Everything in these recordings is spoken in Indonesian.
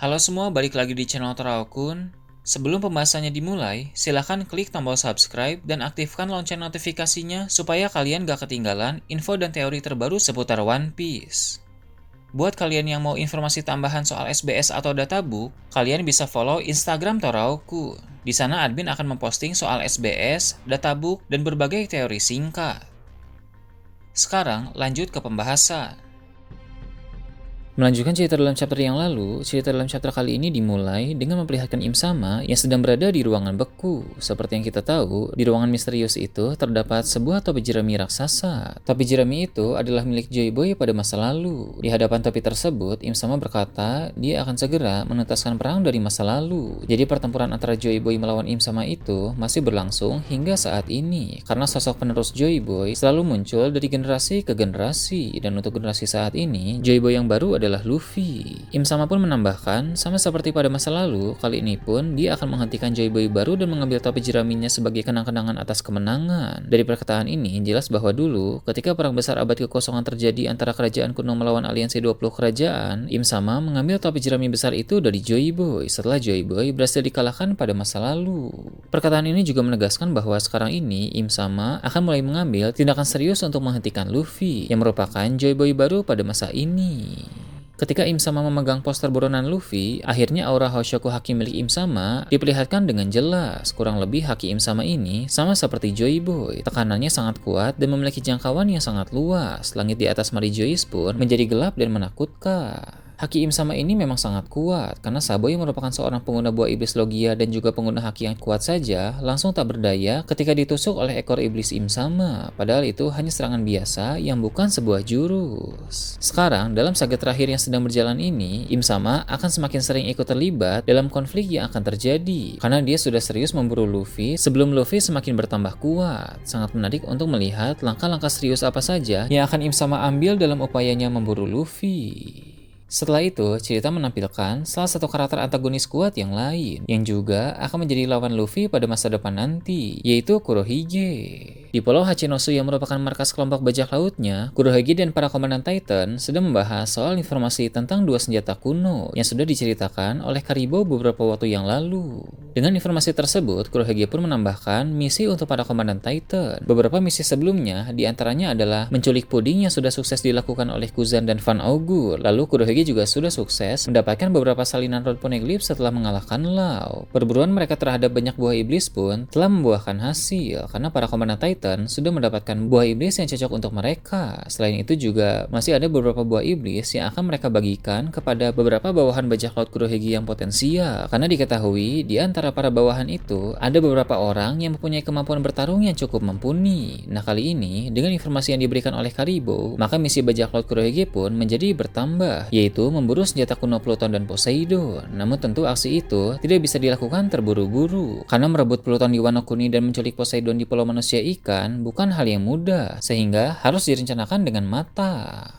Halo semua, balik lagi di channel Toraokun. Sebelum pembahasannya dimulai, silahkan klik tombol subscribe dan aktifkan lonceng notifikasinya supaya kalian gak ketinggalan info dan teori terbaru seputar One Piece. Buat kalian yang mau informasi tambahan soal SBS atau databook, kalian bisa follow Instagram Toraokun. Di sana admin akan memposting soal SBS, databook, dan berbagai teori singkat. Sekarang lanjut ke pembahasan. Melanjutkan cerita dalam chapter yang lalu, cerita dalam chapter kali ini dimulai dengan memperlihatkan Im Sama yang sedang berada di ruangan beku. Seperti yang kita tahu, di ruangan misterius itu terdapat sebuah topi jerami raksasa. Topi jerami itu adalah milik Joy Boy pada masa lalu. Di hadapan topi tersebut, Im Sama berkata dia akan segera menuntaskan perang dari masa lalu. Jadi pertempuran antara Joy Boy melawan Im Sama itu masih berlangsung hingga saat ini. Karena sosok penerus Joy Boy selalu muncul dari generasi ke generasi. Dan untuk generasi saat ini, Joy Boy yang baru adalah Luffy. Im Sama pun menambahkan, sama seperti pada masa lalu, kali ini pun dia akan menghentikan Joy Boy baru dan mengambil topi jeraminya sebagai kenang-kenangan atas kemenangan. Dari perkataan ini, jelas bahwa dulu, ketika perang besar abad kekosongan terjadi antara kerajaan kuno melawan aliansi 20 kerajaan, Im Sama mengambil topi jerami besar itu dari Joy Boy setelah Joy Boy berhasil dikalahkan pada masa lalu. Perkataan ini juga menegaskan bahwa sekarang ini, Im Sama akan mulai mengambil tindakan serius untuk menghentikan Luffy, yang merupakan Joy Boy baru pada masa ini. Ketika Im Sama memegang poster buronan Luffy, akhirnya aura Hoshoku Haki milik Im Sama diperlihatkan dengan jelas. Kurang lebih Haki Im Sama ini sama seperti Joy Boy. Tekanannya sangat kuat dan memiliki jangkauan yang sangat luas. Langit di atas Mary Joyce pun menjadi gelap dan menakutkan. Haki Im Sama ini memang sangat kuat, karena Saboy merupakan seorang pengguna buah iblis Logia dan juga pengguna haki yang kuat saja, langsung tak berdaya ketika ditusuk oleh ekor iblis Im Sama, padahal itu hanya serangan biasa yang bukan sebuah jurus. Sekarang, dalam saga terakhir yang sedang berjalan ini, Im Sama akan semakin sering ikut terlibat dalam konflik yang akan terjadi, karena dia sudah serius memburu Luffy sebelum Luffy semakin bertambah kuat. Sangat menarik untuk melihat langkah-langkah serius apa saja yang akan Im Sama ambil dalam upayanya memburu Luffy. Setelah itu, cerita menampilkan salah satu karakter antagonis kuat yang lain, yang juga akan menjadi lawan Luffy pada masa depan nanti, yaitu Kurohige. Di Pulau Hachinosu yang merupakan markas kelompok bajak lautnya, Kurohige dan para komandan Titan sedang membahas soal informasi tentang dua senjata kuno yang sudah diceritakan oleh Karibo beberapa waktu yang lalu. Dengan informasi tersebut, Kurohige pun menambahkan misi untuk para komandan Titan. Beberapa misi sebelumnya, diantaranya adalah menculik puding yang sudah sukses dilakukan oleh Kuzan dan Van Augur. Lalu Kurohige juga sudah sukses mendapatkan beberapa salinan Road Poneglyph setelah mengalahkan Law. Perburuan mereka terhadap banyak buah iblis pun telah membuahkan hasil, karena para komandan Titan sudah mendapatkan buah iblis yang cocok untuk mereka. Selain itu juga masih ada beberapa buah iblis yang akan mereka bagikan kepada beberapa bawahan bajak laut Kurohige yang potensial, karena diketahui di antara para bawahan itu ada beberapa orang yang mempunyai kemampuan bertarung yang cukup mumpuni. Nah, kali ini dengan informasi yang diberikan oleh Karibo, maka misi bajak laut Kurohige pun menjadi bertambah, yaitu memburu senjata kuno Pluton dan Poseidon. Namun tentu aksi itu tidak bisa dilakukan terburu-buru, karena merebut Pluton di Wano Kuni dan menculik Poseidon di Pulau Manusia Ikan bukan hal yang mudah, sehingga harus direncanakan dengan matang.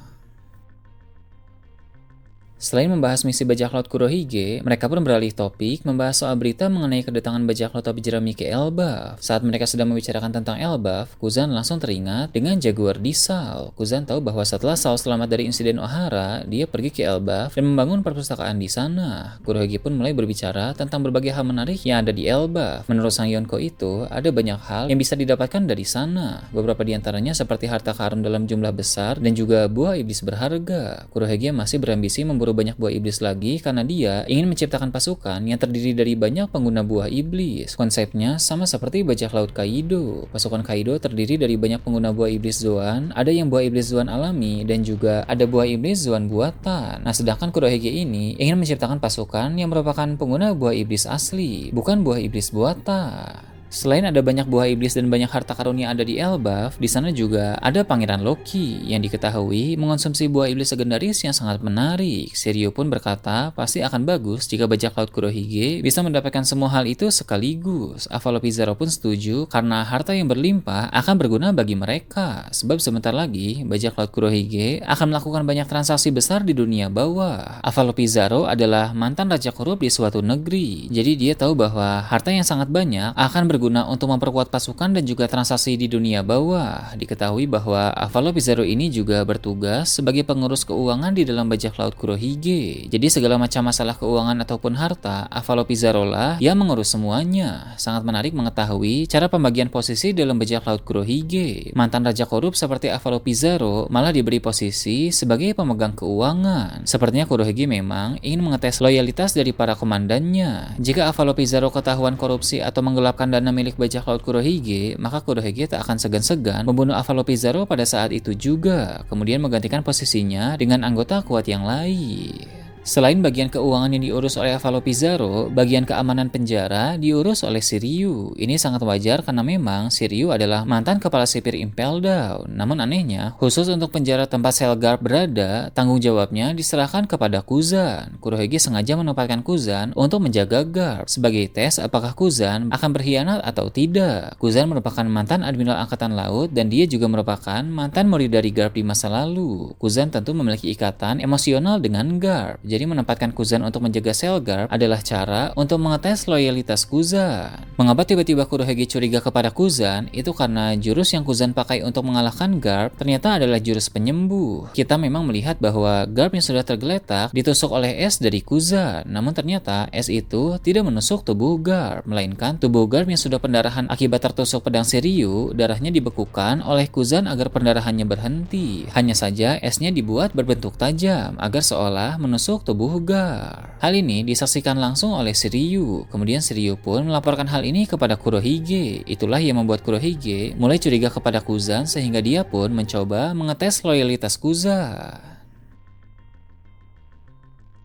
Selain membahas misi bajak laut Kurohige, mereka pun beralih topik membahas soal berita mengenai kedatangan bajak laut topi jerami ke Elbaf. Saat mereka sedang membicarakan tentang Elbaf, Kuzan langsung teringat dengan Jaguar di Sal. Kuzan tahu bahwa setelah Sal selamat dari insiden Ohara, dia pergi ke Elbaf dan membangun perpustakaan di sana. Kurohige pun mulai berbicara tentang berbagai hal menarik yang ada di Elbaf. Menurut Sang Yonko itu, ada banyak hal yang bisa didapatkan dari sana. Beberapa di antaranya seperti harta karun dalam jumlah besar dan juga buah iblis berharga. Kurohige masih berambisi memburu banyak buah iblis lagi karena dia ingin menciptakan pasukan yang terdiri dari banyak pengguna buah iblis. Konsepnya sama seperti bajak laut Kaido. Pasukan Kaido terdiri dari banyak pengguna buah iblis Zoan, ada yang buah iblis Zoan alami, dan juga ada buah iblis Zoan buatan. Nah, sedangkan Kurohige ini ingin menciptakan pasukan yang merupakan pengguna buah iblis asli, bukan buah iblis buatan. Selain ada banyak buah iblis dan banyak harta karun yang ada di Elbaf, di sana juga ada Pangeran Loki yang diketahui mengonsumsi buah iblis legendaris yang sangat menarik. Shiryu pun berkata pasti akan bagus jika bajak laut Kurohige bisa mendapatkan semua hal itu sekaligus. Avalokizaro pun setuju karena harta yang berlimpah akan berguna bagi mereka. Sebab sebentar lagi bajak laut Kurohige akan melakukan banyak transaksi besar di dunia bawah. Avalokizaro adalah mantan raja korup di suatu negeri, jadi dia tahu bahwa harta yang sangat banyak akan berguna berguna untuk memperkuat pasukan dan juga transaksi di dunia bawah. Diketahui bahwa Avalo Pizarro ini juga bertugas sebagai pengurus keuangan di dalam bajak laut Kurohige. Jadi segala macam masalah keuangan ataupun harta, Avalo Pizarro lah yang mengurus semuanya. Sangat menarik mengetahui cara pembagian posisi dalam bajak laut Kurohige. Mantan raja korup seperti Avalo Pizarro malah diberi posisi sebagai pemegang keuangan. Sepertinya Kurohige memang ingin mengetes loyalitas dari para komandannya. Jika Avalo Pizarro ketahuan korupsi atau menggelapkan dana milik bajak laut Kurohige, maka Kurohige tak akan segan-segan membunuh Avalo Pizarro pada saat itu juga, kemudian menggantikan posisinya dengan anggota kuat yang lain. Selain bagian keuangan yang diurus oleh Avalo Pizarro, bagian keamanan penjara diurus oleh Shiryu. Ini sangat wajar karena memang Shiryu adalah mantan kepala sipir Impel Down. Namun anehnya, khusus untuk penjara tempat sel Garp berada, tanggung jawabnya diserahkan kepada Kuzan. Kurohige sengaja menempatkan Kuzan untuk menjaga Garp sebagai tes apakah Kuzan akan berkhianat atau tidak. Kuzan merupakan mantan Admiral Angkatan Laut dan dia juga merupakan mantan murid dari Garp di masa lalu. Kuzan tentu memiliki ikatan emosional dengan Garp. Jadi menempatkan Kuzan untuk menjaga sel Garp adalah cara untuk mengetes loyalitas Kuzan. Mengapa tiba-tiba Kurohige curiga kepada Kuzan? Itu karena jurus yang Kuzan pakai untuk mengalahkan Garp ternyata adalah jurus penyembuh. Kita memang melihat bahwa Garp yang sudah tergeletak ditusuk oleh es dari Kuzan. Namun ternyata es itu tidak menusuk tubuh Garp, melainkan tubuh Garp yang sudah pendarahan akibat tertusuk pedang Shiryu, darahnya dibekukan oleh Kuzan agar pendarahannya berhenti. Hanya saja esnya dibuat berbentuk tajam agar seolah menusuk tubuh Garp. Hal ini disaksikan langsung oleh Shiryu. Kemudian Shiryu pun melaporkan hal ini kepada Kurohige. Itulah yang membuat Kurohige mulai curiga kepada Kuzan sehingga dia pun mencoba mengetes loyalitas Kuzan.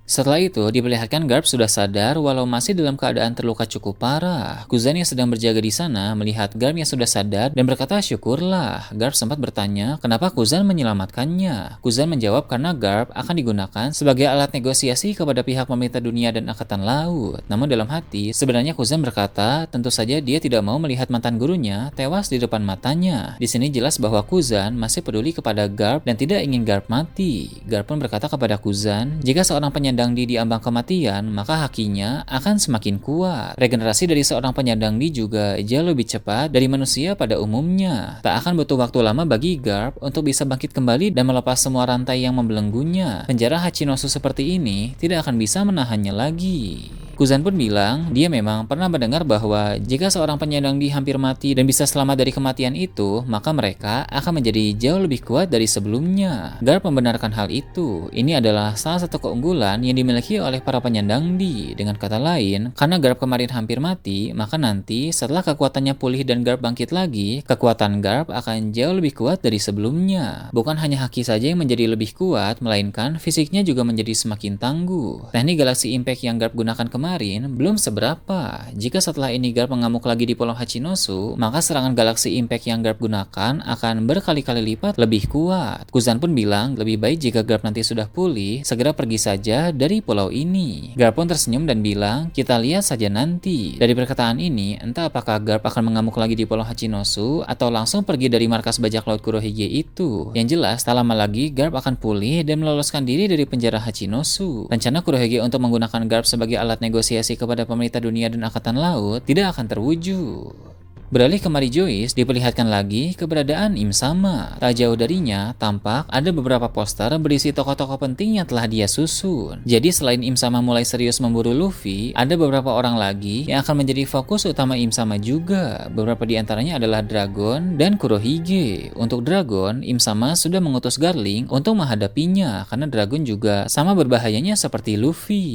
Setelah itu, diperlihatkan Garp sudah sadar walau masih dalam keadaan terluka cukup parah. Kuzan yang sedang berjaga di sana melihat Garp yang sudah sadar dan berkata syukurlah. Garp sempat bertanya kenapa Kuzan menyelamatkannya. Kuzan menjawab karena Garp akan digunakan sebagai alat negosiasi kepada pihak pemerintah dunia dan Angkatan Laut. Namun dalam hati, sebenarnya Kuzan berkata tentu saja dia tidak mau melihat mantan gurunya tewas di depan matanya. Di sini jelas bahwa Kuzan masih peduli kepada Garp dan tidak ingin Garp mati. Garp pun berkata kepada Kuzan, jika seorang penyandang di ambang kematian, maka hakinya akan semakin kuat. Regenerasi dari seorang penyandang di juga jauh lebih cepat dari manusia pada umumnya. Tak akan butuh waktu lama bagi Garp untuk bisa bangkit kembali dan melepas semua rantai yang membelenggunya. Penjara Hachinosu seperti ini tidak akan bisa menahannya lagi. Kuzan pun bilang, dia memang pernah mendengar bahwa jika seorang penyandang di hampir mati dan bisa selamat dari kematian itu, maka mereka akan menjadi jauh lebih kuat dari sebelumnya. Garp membenarkan hal itu. Ini adalah salah satu keunggulan yang dimiliki oleh para penyandang di. Dengan kata lain, karena Garp kemarin hampir mati, maka nanti setelah kekuatannya pulih dan Garp bangkit lagi, kekuatan Garp akan jauh lebih kuat dari sebelumnya. Bukan hanya haki saja yang menjadi lebih kuat, melainkan fisiknya juga menjadi semakin tangguh. Teknik Galaxy Impact yang Garp gunakan kemarin belum seberapa. Jika setelah ini Garp mengamuk lagi di Pulau Hachinosu, maka serangan Galaxy Impact yang Garp gunakan akan berkali-kali lipat lebih kuat. Kuzan pun bilang lebih baik jika Garp nanti sudah pulih, segera pergi saja dari pulau ini. Garp pun tersenyum dan bilang, kita lihat saja nanti. Dari perkataan ini, entah apakah Garp akan mengamuk lagi di Pulau Hachinosu atau langsung pergi dari markas bajak laut Kurohige itu. Yang jelas, tak lama lagi Garp akan pulih dan meloloskan diri dari penjara Hachinosu. Rencana Kurohige untuk menggunakan Garp sebagai alat negosiasi kepada pemerintah dunia dan Angkatan Laut tidak akan terwujud. Beralih ke Mary Joyce, diperlihatkan lagi keberadaan Im Sama. Tak jauh darinya, tampak ada beberapa poster berisi tokoh-tokoh penting yang telah dia susun. Jadi selain Im Sama mulai serius memburu Luffy, ada beberapa orang lagi yang akan menjadi fokus utama Im Sama juga. Beberapa di antaranya adalah Dragon dan Kurohige. Untuk Dragon, Im Sama sudah mengutus Garling untuk menghadapinya, karena Dragon juga sama berbahayanya seperti Luffy.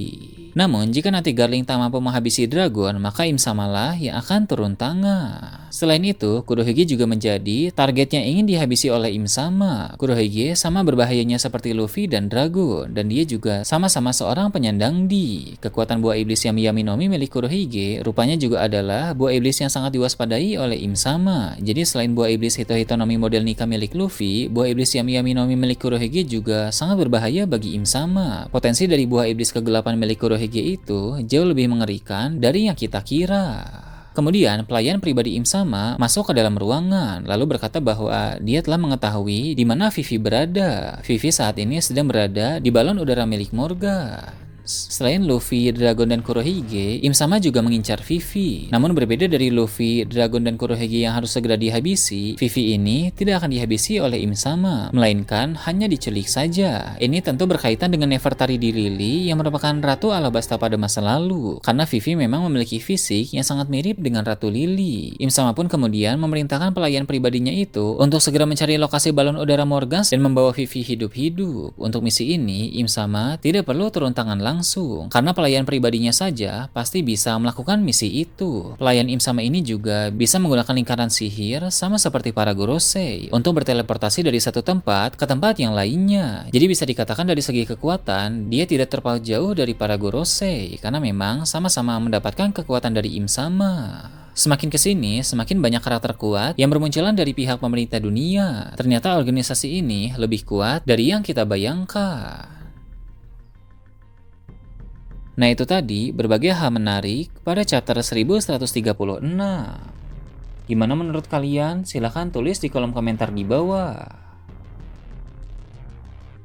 Namun, jika nanti Garling tak mampu menghabisi Dragon, maka Im Sama lah yang akan turun tangan. Selain itu, Kurohige juga menjadi target yang ingin dihabisi oleh Im Sama. Kurohige sama berbahayanya seperti Luffy dan Dragon, dan dia juga sama-sama seorang penyandang di. Kekuatan buah iblis Yami Yami no Mi milik Kurohige rupanya juga adalah buah iblis yang sangat diwaspadai oleh Im Sama. Jadi selain buah iblis Hito Hito no Mi model Nika milik Luffy, buah iblis Yami Yami no Mi milik Kurohige juga sangat berbahaya bagi Im Sama. Potensi dari buah iblis kegelapan milik Kurohige itu jauh lebih mengerikan dari yang kita kira. Kemudian pelayan pribadi Im Sama masuk ke dalam ruangan lalu berkata bahwa dia telah mengetahui di mana Vivi berada. Vivi saat ini sedang berada di balon udara milik Morgan. Selain Luffy, Dragon, dan Kurohige, Im Sama juga mengincar Vivi. Namun berbeda dari Luffy, Dragon, dan Kurohige yang harus segera dihabisi, Vivi ini tidak akan dihabisi oleh Im Sama, melainkan hanya diculik saja. Ini tentu berkaitan dengan Nefertari di Lily yang merupakan Ratu Alabasta pada masa lalu, karena Vivi memang memiliki fisik yang sangat mirip dengan Ratu Lily. Im Sama pun kemudian memerintahkan pelayan pribadinya itu untuk segera mencari lokasi balon udara Morgans dan membawa Vivi hidup-hidup. Untuk misi ini, Im Sama tidak perlu turun tangan langsung, karena pelayan pribadinya saja pasti bisa melakukan misi itu. Pelayan Im Sama ini juga bisa menggunakan lingkaran sihir sama seperti para Gorosei untuk berteleportasi dari satu tempat ke tempat yang lainnya. Jadi bisa dikatakan dari segi kekuatan, dia tidak terpaut jauh dari para Gorosei, karena memang sama-sama mendapatkan kekuatan dari Im Sama. Semakin kesini, semakin banyak karakter kuat yang bermunculan dari pihak pemerintah dunia. Ternyata organisasi ini lebih kuat dari yang kita bayangkan. Nah itu tadi berbagai hal menarik pada chapter 1136. Gimana menurut kalian? Silahkan tulis di kolom komentar di bawah.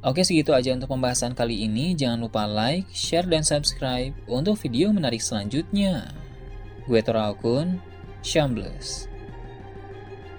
Oke, segitu aja untuk pembahasan kali ini. Jangan lupa like, share, dan subscribe untuk video menarik selanjutnya. Gue Tora Okun, Shambles.